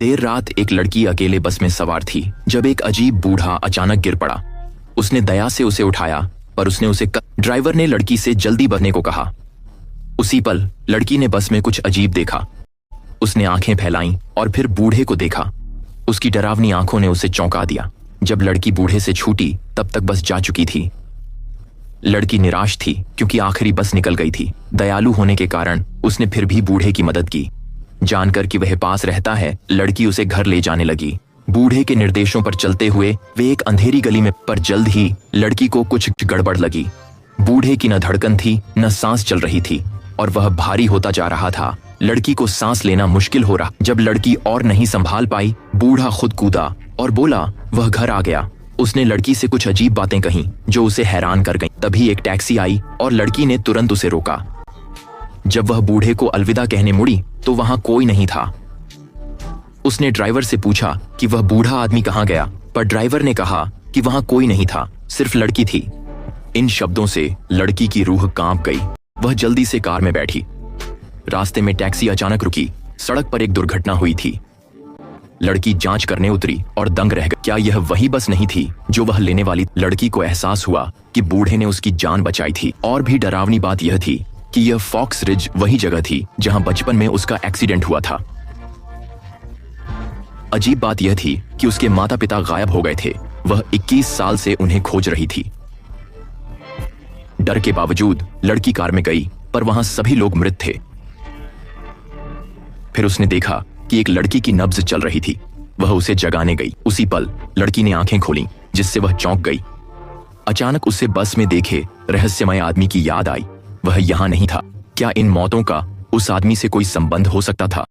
देर रात एक लड़की अकेले बस में सवार थी जब एक अजीब बूढ़ा अचानक गिर पड़ा। उसने दया से उसे उठाया, पर उसने उसे ड्राइवर ने लड़की से जल्दी बढ़ने को कहा। उसी पल लड़की ने बस में कुछ अजीब देखा। उसने आंखें फैलाईं और फिर बूढ़े को देखा। उसकी डरावनी आंखों ने उसे चौंका दिया। जब लड़की बूढ़े से छूटी तब तक बस जा चुकी थी। लड़की निराश थी क्योंकि आखिरी बस निकल गई थी। दयालु होने के कारण उसने फिर भी बूढ़े की मदद की। जानकर कि वह पास रहता है, लड़की उसे घर ले जाने लगी। बूढ़े के निर्देशों पर चलते हुए वे एक अंधेरी गली में, पर जल्द ही लड़की को कुछ गड़बड़ लगी। बूढ़े की न धड़कन थी न सांस चल रही थी और वह भारी होता जा रहा था। लड़की को सांस लेना मुश्किल हो रहा। जब लड़की और नहीं संभाल पाई, बूढ़ा खुद कूदा और बोला वह घर आ गया। उसने लड़की से कुछ अजीब बातें कहीं जो उसे हैरान कर गईं। तभी एक टैक्सी आई और लड़की ने तुरंत उसे रोका। जब वह बूढ़े को अलविदा कहने मुड़ी तो वहां कोई नहीं था। उसने ड्राइवर से पूछा कि वह बूढ़ा आदमी कहाँ गया, पर ड्राइवर ने कहा कि वहां कोई नहीं था, सिर्फ लड़की थी। इन शब्दों से लड़की की रूह कांप गई। वह जल्दी से कार में बैठी। रास्ते में टैक्सी अचानक रुकी। सड़क पर एक दुर्घटना हुई थी। लड़की जांच करने उतरी और दंग रह गई। क्या यह वही बस नहीं थी जो वह लेने वाली? लड़की को एहसास हुआ कि बूढ़े ने उसकी जान बचाई थी। और भी डरावनी बात यह थी कि यह फॉक्स रिज वही जगह थी जहां बचपन में उसका एक्सीडेंट हुआ था। अजीब बात यह थी कि उसके माता पिता गायब हो गए थे। वह 21 साल से उन्हें खोज रही थी। डर के बावजूद लड़की कार में गई, पर वहां सभी लोग मृत थे। फिर उसने देखा कि एक लड़की की नब्ज चल रही थी। वह उसे जगाने गई। उसी पल लड़की ने आंखें खोलीं, जिससे वह चौंक गई। अचानक उसे बस में देखे रहस्यमय आदमी की याद आई। वह यहां नहीं था। क्या इन मौतों का उस आदमी से कोई संबंध हो सकता था?